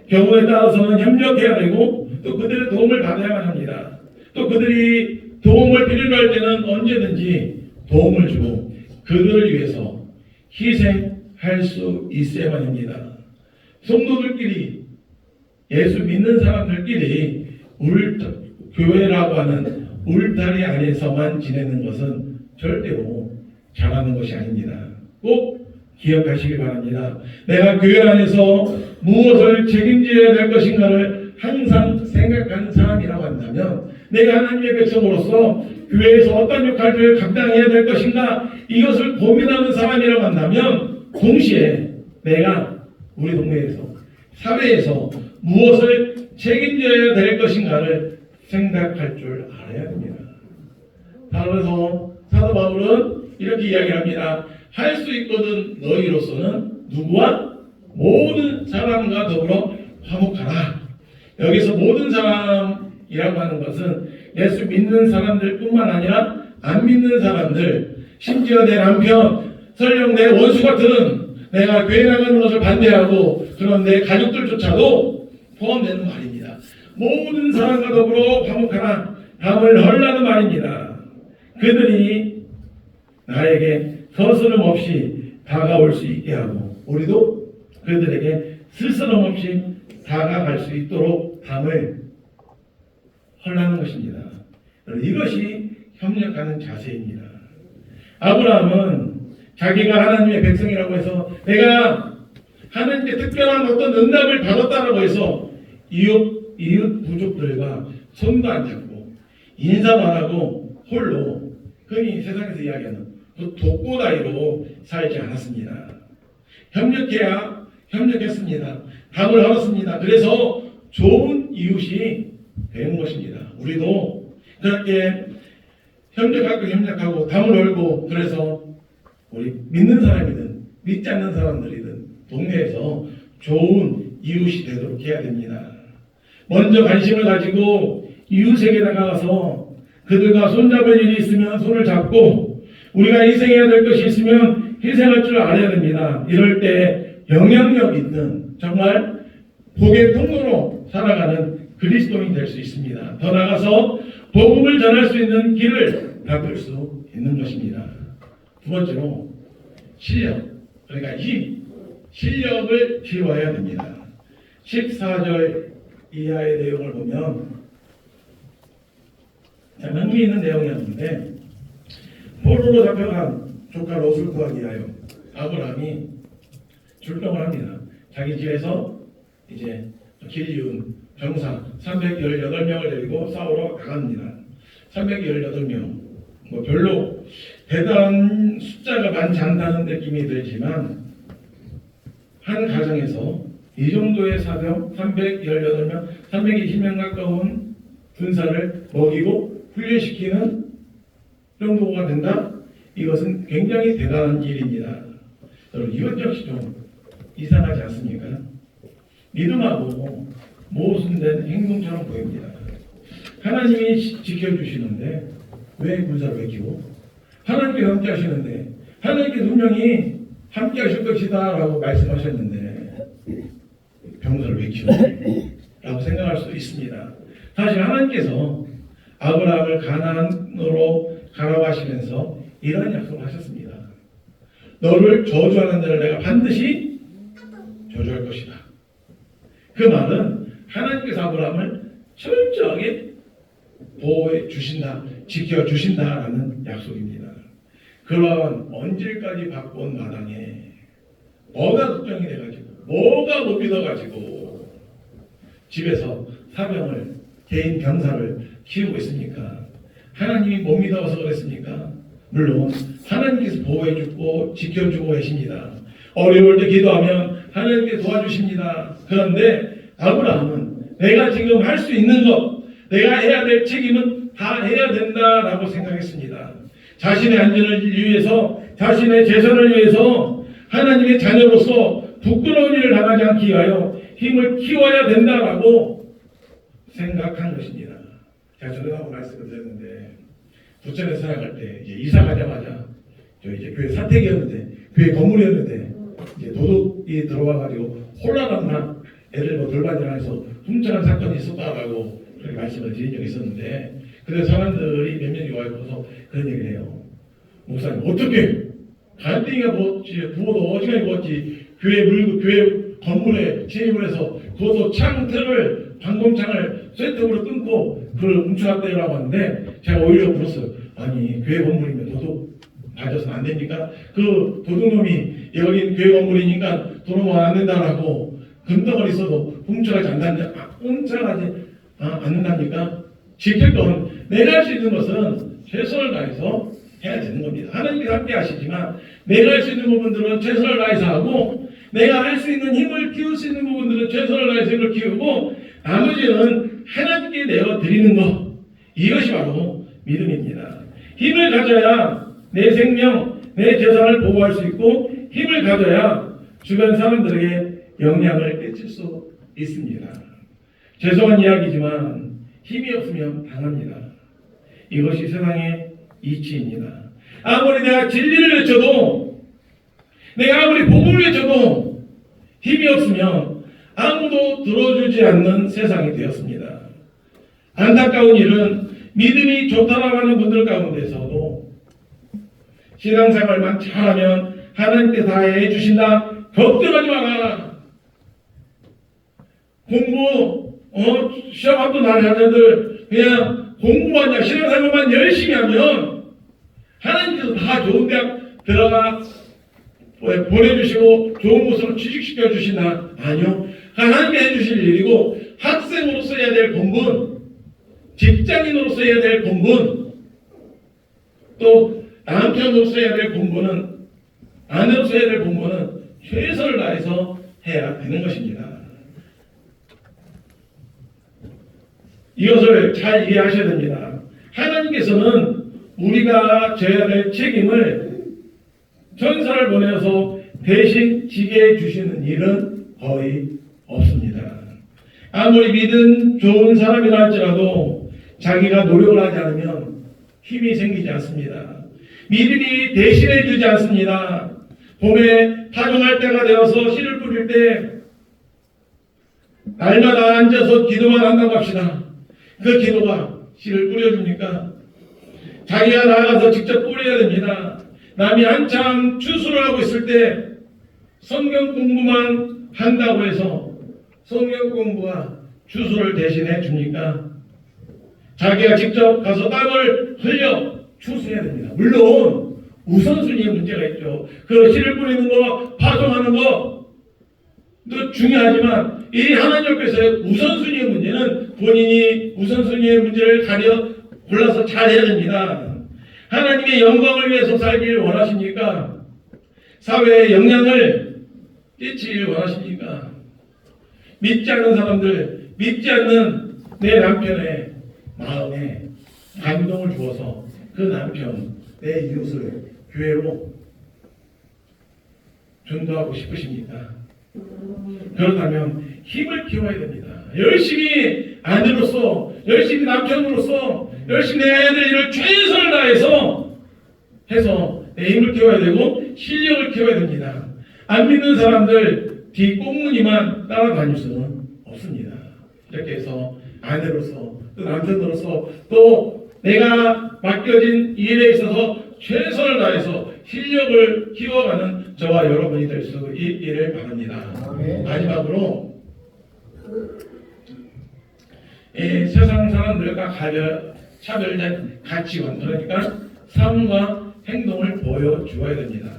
경우에 따라서는 협력해야 되고 또 그들의 도움을 받아야만 합니다. 또 그들이 도움을 필요로 할 때는 언제든지 도움을 주고 그들을 위해서 희생할 수 있어야만 합니다. 성도들끼리 예수 믿는 사람들끼리 교회라고 하는 울타리 안에서만 지내는 것은 절대로 잘하는 것이 아닙니다. 꼭 기억하시기 바랍니다. 내가 교회 안에서 무엇을 책임져야 될 것인가를 항상 생각하는 사람이라고 한다면 내가 하나님의 백성으로서 교회에서 어떤 역할을 감당해야 될 것인가 이것을 고민하는 사람이라고 한다면 동시에 내가 우리 동네에서 사회에서 무엇을 책임져야 될 것인가를 생각할 줄 알아야 됩니다. 따라서 사도 바울은 이렇게 이야기합니다. 할 수 있거든 너희로서는 누구와? 모든 사람과 더불어 화목하라. 여기서 모든 사람이라고 하는 것은 예수 믿는 사람들뿐만 아니라 안 믿는 사람들, 심지어 내 남편, 설령 내 원수 같은 내가 교회 나가는 것을 반대하고 그런 내 가족들조차도 포함되는 말입니다. 모든 사람과 더불어 화목하라. 담을 헐라는 말입니다. 그들이 나에게 서스럼 없이 다가올 수 있게 하고 우리도 그들에게 스스럼 없이 다가갈 수 있도록 담을 헐라는 것입니다. 이것이 협력하는 자세입니다. 아브라함은 자기가 하나님의 백성이라고 해서 내가 하나님께 특별한 어떤 응답을 받았다라고 해서 이웃 부족들과 손도 안 잡고 인사도 안 하고 홀로 흔히 세상에서 이야기하는 그 독고다이로 살지 않았습니다. 협력했습니다. 담을 헐었습니다. 그래서 좋은 이웃이 되는 것입니다. 우리도 그렇게 협력하고 담을 헐고 그래서 우리 믿는 사람이든 믿지 않는 사람들이든 동네에서 좋은 이웃이 되도록 해야 됩니다. 먼저 관심을 가지고 이웃에게 다가가서 그들과 손잡을 일이 있으면 손을 잡고 우리가 희생해야 될 것이 있으면 희생할 줄 알아야 됩니다. 이럴 때 영향력 있는 정말 복의 통로로 살아가는 그리스도인이 될 수 있습니다. 더 나아가서 복음을 전할 수 있는 길을 닦을 수 있는 것입니다. 두 번째로 실력, 그러니까 실력을 키워야 됩니다. 14절 이하의 내용을 보면 참 흥미있는 내용이었는데 포로로 잡혀간 조카 롯을 구하기 위하여 아브라함이 출동을 합니다. 자기 집에서 이제 길이운 병사 318명을 데리고 싸우러 나갑니다. 318명 뭐 별로 대단한 숫자가 많지 않다는 느낌이 들지만 한 가정에서 이 정도의 사병 318명, 320명 가까운 군사를 먹이고 훈련시키는 정도가 된다? 이것은 굉장히 대단한 일입니다. 여러분 이것 역시 좀 이상하지 않습니까? 믿음하고 모순된 행동처럼 보입니다. 하나님이 지켜주시는데 왜 군사를 베끼고 하나님께 함께 하시는데 하나님께 분명히 함께 하실 것이다 라고 말씀하셨는데 병사를 베끼고 라고 생각할 수도 있습니다. 사실 하나님께서 아브라함을 가나안으로 가라고 하시면서 이런 약속을 하셨습니다. 너를 저주하는 자를 내가 반드시 저주할 것이다. 그 말은 하나님께서 아브라함을 철저하게 보호해 주신다, 지켜 주신다라는 약속입니다. 그러한 언질까지 바꾼 마당에 뭐가 걱정이 돼가지고 뭐가 못 믿어가지고 집에서 사병을 개인 병사를 키우고 있습니까? 하나님이 못 믿어서 그랬습니까? 물론 하나님께서 보호해주고 지켜주고 계십니다. 어려울 때 기도하면 하나님께 도와주십니다. 그런데 아브라함은 내가 지금 할 수 있는 것, 내가 해야 될 책임은 다 해야 된다라고 생각했습니다. 자신의 안전을 위해서, 자신의 재산을 위해서 하나님의 자녀로서 부끄러운 일을 당하지 않기 위하여 힘을 키워야 된다라고 생각한 것입니다. 제가 전에하고 말씀을 드렸는데 부천에 살아갈 때 이제 이사 가자마자 저 이제 교회 사택이었는데 교회 건물이었는데 이제 도둑이 들어와가지고 혼란하나 애들 뭐 돌반지를 해서 훔쳐간 사건이 있었다라고 그렇게 말씀을 드린 적이 있었는데 근데 사람들이 몇 명이 와서 그런 얘기를 해요. 목사님 어떻게 간땡이가 부었지 부어도 어지간히 부었지 교회 건물에 진입을 해서 그것도 창틀을 방공창을 쇠톱으로 끊고 그걸 훔쳐갔다라고 하는데 제가 오히려 물었어요. 아니 교회 건물이면 도둑 맞아서는 안 되니까 그 도둑놈이 여긴 교회 건물이니까 도둑 안 된다라고 금덩어리 있어도 훔쳐가지 않는다니까 지킬 건 내가 할 수 있는 것은 최선을 다해서 해야 되는 겁니다. 하나님께서 함께 하시지만 내가 할 수 있는 부분들은 최선을 다해서 하고 내가 할 수 있는 힘을 키울 수 있는 부분들은 최선을 다해서 힘을 키우고 나머지는 하나님께 내어드리는 것 이것이 바로 믿음입니다. 힘을 가져야 내 생명, 내 재산을 보호할 수 있고 힘을 가져야 주변 사람들에게 영향을 끼칠 수 있습니다. 죄송한 이야기지만 힘이 없으면 당합니다. 이것이 세상의 이치입니다. 아무리 내가 진리를 외쳐도 내가 아무리 복음을 외쳐도 힘이 없으면 아무도 들어주지 않는 세상이 되었습니다. 안타까운 일은 믿음이 좋다라고 하는 분들 가운데서도 신앙생활만 잘하면 하나님께 다 해주신다. 걱정하지 마라. 공부 시험 앞둔 자녀들 그냥 공부하냐 신앙생활만 열심히 하면 하나님께서 다 좋은 대학 들어가 보내주시고 좋은 곳으로 취직시켜 주신다. 아니요. 하나님께 해주실 일이고 학생으로서 해야 될 공부는 직장인으로서 해야 될 공부는 또 남편으로서 해야 될 공부는 아내로서 해야 될 공부는 최선을 다해서 해야 되는 것입니다. 이것을 잘 이해하셔야 됩니다. 하나님께서는 우리가 져야 될 책임을 천사를 보내서 대신 지게 해주시는 일은 거의 없습니다. 아무리 믿음 좋은 사람이라 할지라도 자기가 노력을 하지 않으면 힘이 생기지 않습니다. 믿음이 대신해 주지 않습니다. 봄에 파종할 때가 되어서 씨를 뿌릴 때 날마다 앉아서 기도만 한다고 합시다. 그 기도가 씨를 뿌려줍니까? 자기가 나가서 직접 뿌려야 됩니다. 남이 한참 추수를 하고 있을 때 성경 공부만 한다고 해서 성경 공부가 추수를 대신해 줍니까? 자기가 직접 가서 땀을 흘려 추수해야 됩니다. 물론 우선순위의 문제가 있죠. 그 씨를 뿌리는 거, 파종하는 거도 중요하지만 이 하나님 앞에서의 우선순위의 문제는 본인이 우선순위의 문제를 가려 골라서 잘해야 됩니다. 하나님의 영광을 위해서 살기를 원하십니까? 사회에 영향을 끼치기를 원하십니까? 믿지 않는 사람들, 믿지 않는 내 남편의 마음에 감동을 주어서 그 남편, 내 이웃을 교회로 전도하고 싶으십니까? 그렇다면 힘을 키워야 됩니다. 열심히 아내로서, 열심히 남편으로서, 열심히 해야 될 일을 최선을 다해서 해서 내 힘을 키워야 되고 실력을 키워야 됩니다. 안 믿는 사람들 뒤 꽁무니만 따라다닐 수는 없습니다. 이렇게 해서 아내로서 또 남편으로서 또 내가 맡겨진 일에 있어서 최선을 다해서 실력을 키워가는 저와 여러분이 될 수 있기를 바랍니다. 마지막으로 세상 사람들과 차별된 가치관 그러니까 삶과 행동을 보여주어야 됩니다.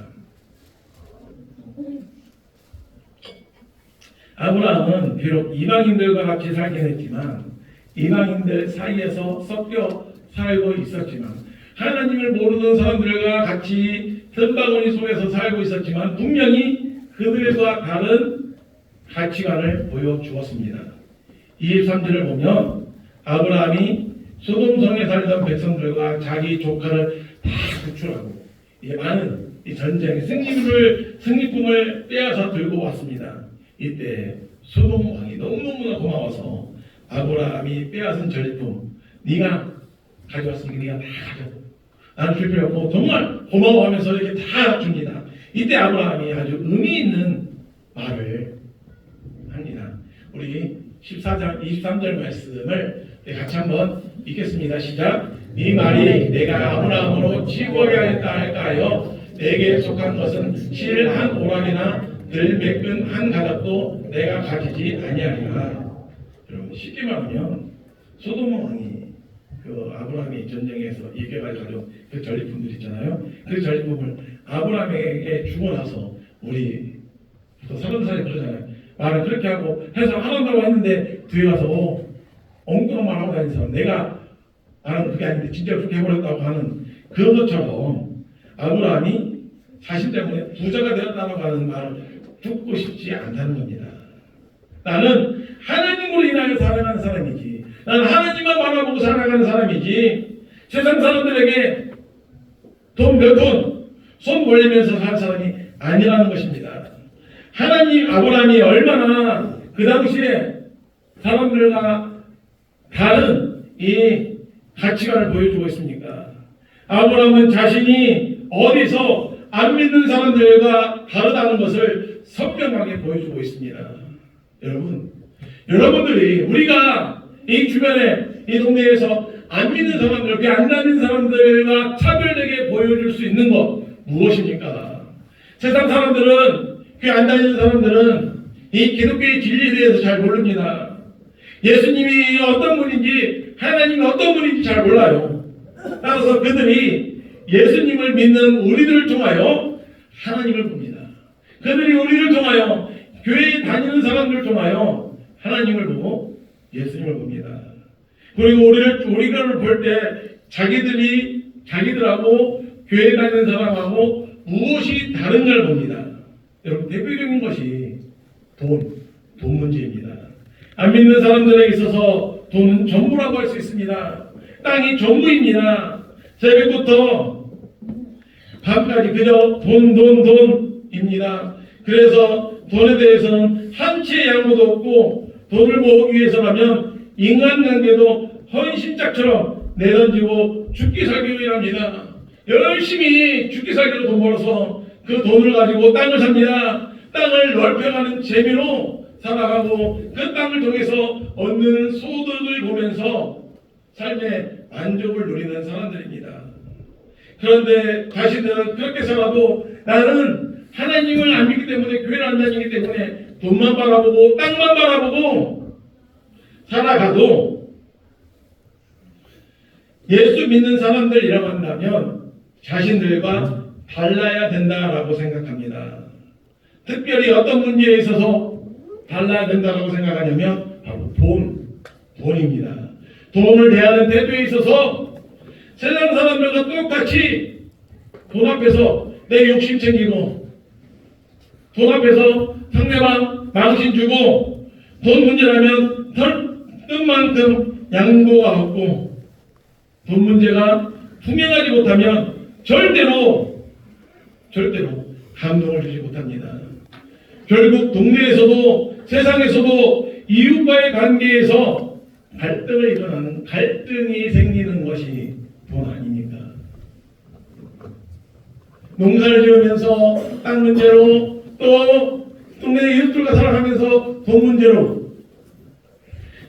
아브라함은 비록 이방인들과 같이 살긴 했지만 이방인들 사이에서 섞여 살고 있었지만 하나님을 모르는 사람들과 같이 틈바구니 속에서 살고 있었지만 분명히 그들과 다른 가치관을 보여주었습니다. 23절을 보면 아브라함이 소돔성에 살던 백성들과 자기 조카를 다 구출하고 많은 전쟁의 승리품을 빼앗아 들고 왔습니다. 이때 소돔 왕이 너무너무나 고마워서 아브라함이 빼앗은 전리품 네가 가져왔으니까 네가 다 가져. 나는 줄 필요 없고 정말 고마워하면서 이렇게 다 줍니다. 이때 아브라함이 아주 의미 있는 말을 합니다. 우리 14장 23절 말씀을 같이 한번 읽겠습니다. 시작. 이 말이 내가 아브라함으로 지고하게 하였다 할까요? 내게 속한 것은 실 한 오락이나 들 매끈 한 가닥도 내가 가지지 아니하리라. 여러분 쉽게 말하면 소돔 왕이 그 아브라함이 전쟁에서 이겨가지고 그 전리품들 있잖아요. 그 전리품을 아브라함에게 주고 나서 우리 또 사람들이 그러잖아요. 말을 그렇게 하고 해서 하란다고 했는데 뒤에 가서 엉뚱한 말 하고 다니는 사람, 내가 나는 그게 아닌데 진짜 그렇게 해버렸다고 하는 그런 것처럼 아브라함이 자신 때문에 부자가 되었다고 하는 말을 듣고 싶지 않다는 겁니다. 나는 하나님으로 인하여 살아가는 사람이지, 나는 하나님만 바라보고 살아가는 사람이지, 세상 사람들에게 돈 몇 푼 손 벌리면서 살 사람이 아니라는 것입니다. 하나님, 아브라함이 얼마나 그 당시에 사람들과 다른 이 가치관을 보여주고 있습니까? 아브라함은 자신이 어디서 안 믿는 사람들과 다르다는 것을 선명하게 보여주고 있습니다. 여러분들이 우리가 이 주변에 이 동네에서 안 믿는 사람들, 그 안 다니는 사람들과 차별되게 보여줄 수 있는 것 무엇입니까? 세상 사람들은, 그 안 다니는 사람들은 이 기독교의 진리에 대해서 잘 모릅니다. 예수님이 어떤 분인지, 하나님이 어떤 분인지 잘 몰라요. 따라서 그들이 예수님을 믿는 우리들을 통하여 하나님을 봅니다. 그들이 우리를 통하여, 교회에 다니는 사람들을 통하여 하나님을 보고 예수님을 봅니다. 그리고 우리를 볼 때 자기들하고 교회 다니는 사람하고 무엇이 다른가를 봅니다. 여러분, 대표적인 것이 돈 문제입니다. 안 믿는 사람들에게 있어서 돈은 전부라고 할 수 있습니다. 땅이 전부입니다. 새벽부터 밤까지 그저 돈입니다. 그래서 돈에 대해서는 한치의 양보도 없고, 돈을 모으기 위해서라면 인간관계도 헌신짝처럼 내던지고 죽기 살기로 일합니다. 열심히 죽기 살기로 돈 벌어서 그 돈을 가지고 땅을 삽니다. 땅을 넓혀가는 재미로 살아가고 그 땅을 통해서 얻는 소득을 보면서 삶의 만족을 누리는 사람들입니다. 그런데 자신들은 그렇게 살아도 나는 하나님을 안 믿기 때문에, 교회를 안 다니기 때문에 돈만 바라보고 땅만 바라보고 살아가도, 예수 믿는 사람들이라고 한다면 자신들과 달라야 된다라고 생각합니다. 특별히 어떤 문제에 있어서 달라야 된다라고 생각하냐면 바로 돈입니다. 돈을 대하는 태도에 있어서 세상 사람들과 똑같이 돈 앞에서 내 욕심 챙기고, 돈 앞에서 상대방 망신 주고, 돈 문제라면 뜬 만큼 양보가 없고, 돈 문제가 투명하지 못하면 절대로 감동을 주지 못합니다. 결국 동네에서도 세상에서도 이웃과의 관계에서 갈등이 생기는 것이 돈 아닙니까? 농사를 지으면서 땅 문제로, 또 동네 이웃들과 살아가면서 돈 문제로,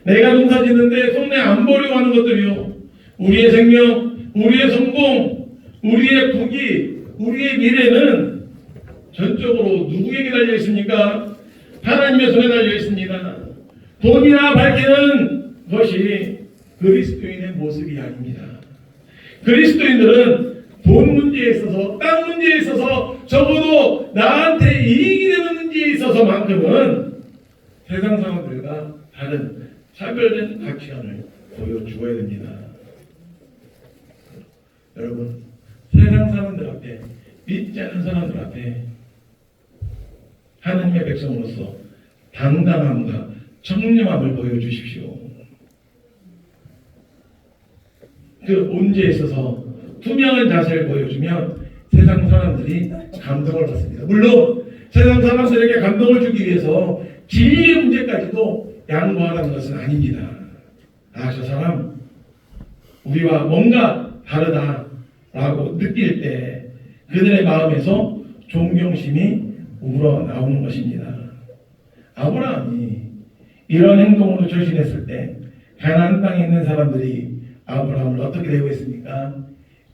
내가 농사 짓는데 손에 안 보려고 하는 것들이요, 우리의 생명, 우리의 성공, 우리의 부귀, 우리의 미래는 전적으로 누구에게 달려 있습니까? 하나님의 손에 달려 있습니다. 돈이나 밝히는 것이 그리스도인의 모습이 아닙니다. 그리스도인들은 돈 문제에 있어서, 땅 문제에 있어서, 적어도 나한테 이익이 되는 문제에 있어서만큼은 세상 사람들과 다른 차별된 가치관을 보여주어야 됩니다. 여러분, 세상 사람들 앞에, 믿지 않는 사람들 앞에 하나님의 백성으로서 당당함과 청렴함을 보여주십시오. 그 문제에 있어서 투명한 자세를 보여주면 세상 사람들이 감동을 받습니다. 물론 세상 사람들에게 감동을 주기 위해서 진리의 문제까지도 양보하라는 것은 아닙니다. 저 사람 우리와 뭔가 다르다라고 느낄 때 그들의 마음에서 존경심이 우러나오는 것입니다. 아브라함이 이런 행동으로 전신했을 때 가나안 땅에 있는 사람들이 아브라함을 어떻게 되고 있습니까?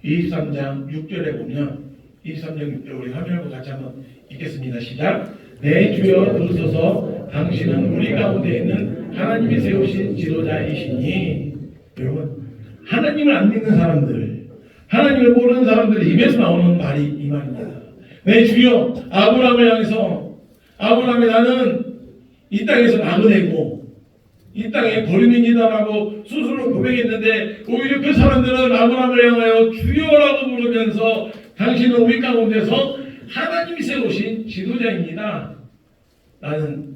23장 6절에 보면 23장 6절 우리 화면을 같이 한번 읽겠습니다. 시작. 내 주여 들으소서 당신은 우리 가운데 있는 하나님이 세우신 지도자이시니. 여러분, 하나님을 안 믿는 사람들, 하나님을 모르는 사람들의 입에서 나오는 말이 이 말입니다. 내 주여, 아브라함을 향해서 아브라함이 나는 이 땅에서 나그네고 이 땅에 거류민이다라고 스스로 고백했는데 오히려 그 사람들은 아브라함을 향하여 주여라고 부르면서 당신은 우리 가운데서 하나님이 세우신 지도자입니다. 라는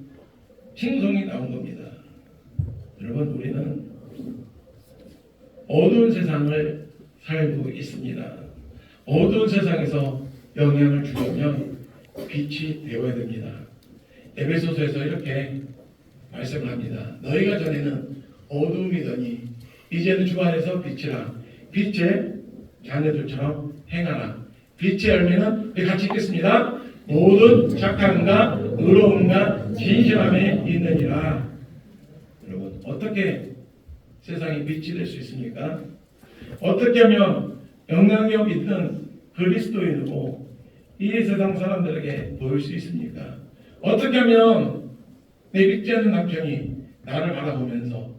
칭송이 나온 겁니다. 여러분, 우리는 어두운 세상을 살고 있습니다. 어두운 세상에서 영향을 주려면 빛이 되어야 됩니다. 에베소서에서 이렇게 말씀을 합니다. 너희가 전에는 어두움이더니 이제는 주 안에서 빛이라. 빛의 자녀들처럼 행하라. 빛의 열매는 같이 읽겠습니다. 모든 착함과 의로움과 진실함에 있느니라. 여러분, 어떻게 세상에 빛이 될 수 있습니까? 어떻게 하면 영향력 있는 그리스도인으로 이 세상 사람들에게 보일 수 있습니까? 어떻게 하면 내 믿지 않는 남편이 나를 바라보면서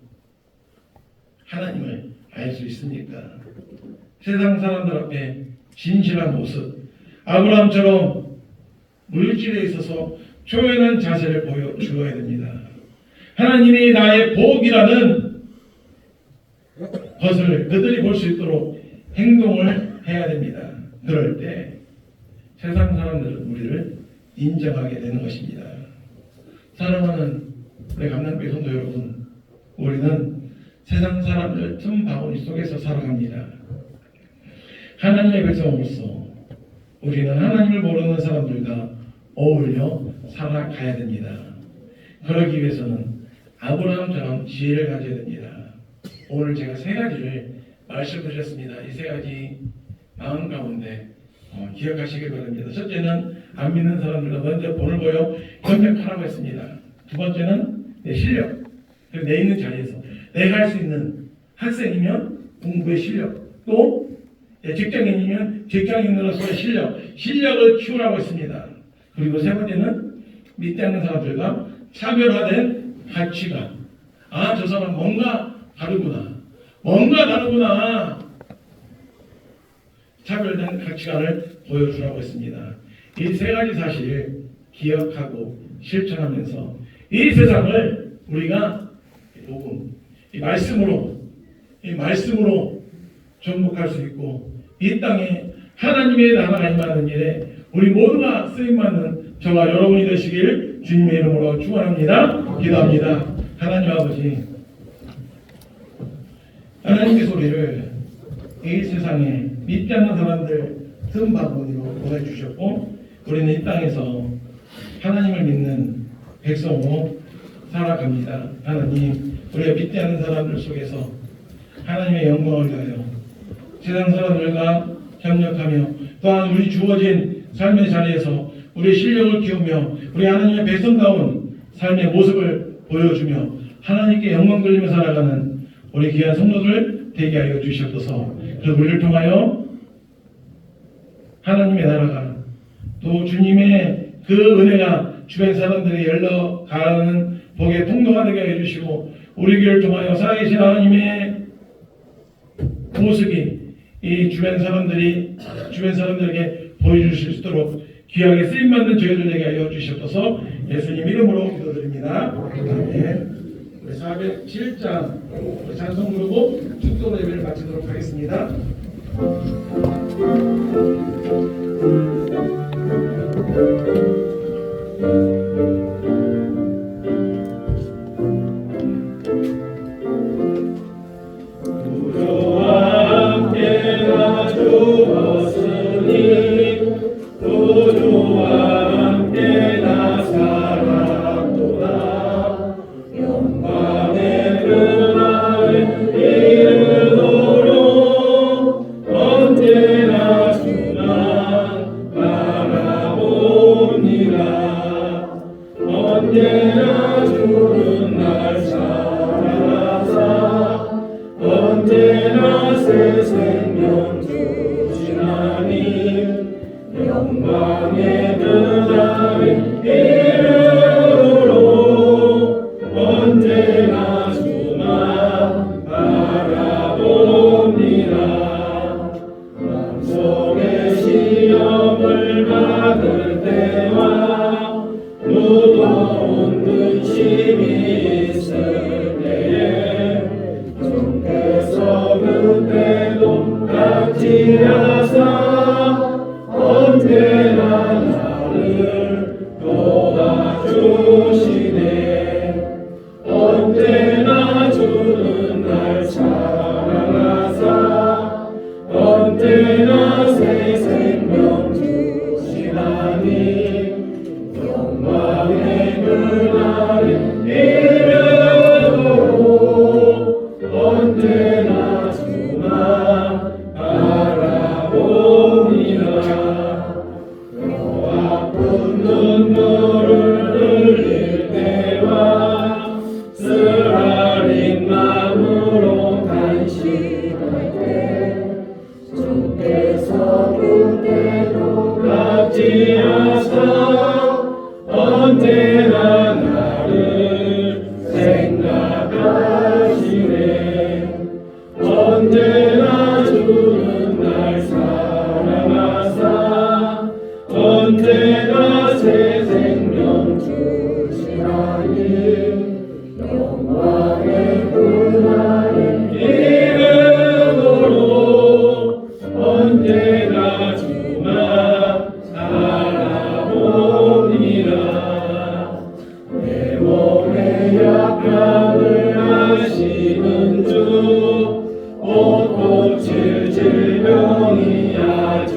하나님을 알 수 있습니까? 세상 사람들 앞에 진실한 모습, 아브라함처럼 물질에 있어서 초연한 자세를 보여주어야 됩니다. 하나님이 나의 복이라는 것을 그들이 볼 수 있도록 행동을 해야 됩니다. 그럴 때 세상 사람들은 우리를 인정하게 되는 것입니다. 사랑하는 우리 감남교회 성도 여러분, 우리는 세상 사람들 틈바구니 속에서 살아갑니다. 하나님의 백성으로서 우리는 하나님을 모르는 사람들과 어울려 살아가야 됩니다. 그러기 위해서는 아브라함처럼 지혜를 가져야 됩니다. 오늘 제가 세 가지를 말씀드렸습니다. 이 세 가지 마음 가운데 기억하시길 바랍니다. 첫째는 안 믿는 사람들과 먼저 본을 보여 협력하라고 했습니다. 두 번째는 내 실력, 그리고 내 있는 자리에서 내가 할 수 있는 학생이면 공부의 실력, 또 직장인이면 직장인으로서의 실력을 키우라고 했습니다. 그리고 세 번째는 믿지 않는 사람들과 차별화된 가치관. 아, 저 사람 뭔가 다르구나. 차별된 가치관을 보여주라고 했습니다. 이 세 가지 사실 기억하고 실천하면서 이 세상을 우리가 복음, 이 말씀으로 정복할 수 있고 이 땅에 하나님의 나라가 임하는 일에 우리 모두가 쓰임받는 저와 여러분이 되시길 주님의 이름으로 축원합니다. 기도합니다. 하나님 아버지, 하나님의 소리를 이 세상에 믿지 않는 사람들 틈바구니로 보내주셨고 우리는 이 땅에서 하나님을 믿는 백성으로 살아갑니다. 하나님, 우리가 믿지 않는 사람들 속에서 하나님의 영광을 위하여 세상 사람들과 협력하며 또한 우리 주어진 삶의 자리에서 우리의 실력을 키우며 우리 하나님의 백성다운 삶의 모습을 보여주며 하나님께 영광 돌리며 살아가는 우리 귀한 성도들 되게 하여 주시옵소서. 그리고 우리를 통하여 하나님의 나라가 또 주님의 그 은혜가 주변 사람들이 열려가는 복의 통로가 되게 해주시고 우리 교회를 통하여 살아계신 하나님의 모습이 이 주변 사람들에게 보여주실 수 있도록 귀하게 쓰임받는 저희들 되게 하여 주시옵소서. 예수님 이름으로 기도드립니다. 아멘. 우리 407장 찬송 부르고 축도 예배를 마치도록 하겠습니다. 언제나 주는 날 살아서 언제나 이름으로 언제나 주만 바라봅니다. 마음속에 시험을 받을 때와 무거운 근심이 있을 때에 주께서 그때도 같이 하사 언제나 나를 도와주시네. 언제나 주는 날 사랑하사 언제나 새 생명 주시나니 영광의 그날의 이름으로 언제나 주만 바라봅니다. 또 아픈 눈물을 흘릴 때와 쓰라린 마음으로 간식할 때 주께서 그때도 같이 하사 언제나 나를 생각하시네. 언제나 주는 날 사랑하사 언제나 새 생명 주시나니 영광의 그날의 이름으로 언제나 주만 바라봅니다. 내 몸의 약함을 아시는 주 곧 고칠 질병이 아주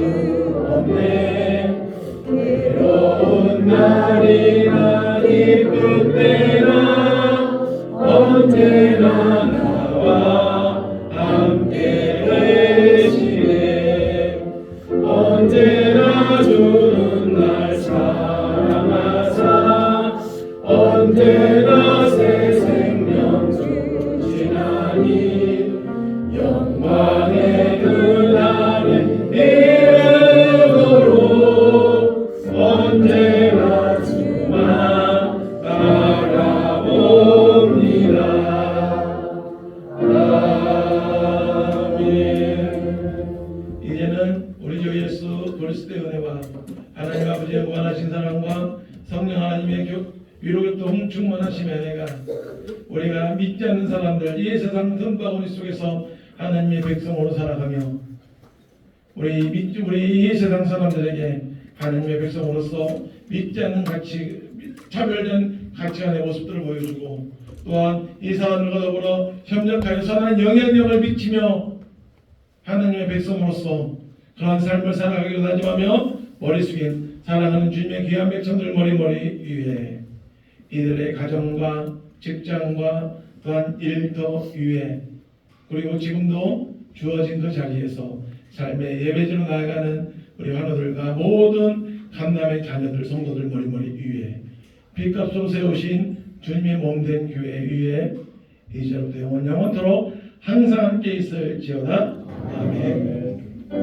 없네. 괴로운 날이나 기쁜 때나 언제나 나와 함께 계시네. 언제나 주는 날 사랑하사 언제나 새 생명 주시나니 영광의 그날의 이름으로 언제나 주만 바라봅니다. 아멘. 이제는 우리 주 예수 그리스도의 은혜와 하나님 아버지의 무한하신 사랑과 성령 하나님의 위로교통 충만하심의 은혜가 우리가 믿지 않는 사람들 이 세상 흠바구니 속에서 하나님의 백성으로 살아가며 우리 이 세상 사람들에게 하나님의 백성으로서 믿지 않는 차별된 가치관의 모습들을 보여주고 또한 이 사람들과 더불어 협력하여 선한 영향력을 미치며 하나님의 백성으로서 그러한 삶을 살아가기로 다짐하며 머리 숙인 사랑하는 주님의 귀한 백성들 머리 위에 이들의 가정과 직장과 또한 일터 위에 그리고 지금도 주어진 그 자리에서 삶의 예배지로 나아가는 우리 환우들과 모든 감남의 자녀들 성도들 머리 위에 빚값으로 세우신 주님의 몸된 교회 위에 이제부터 영원토록 항상 함께 있을지어다. 아멘.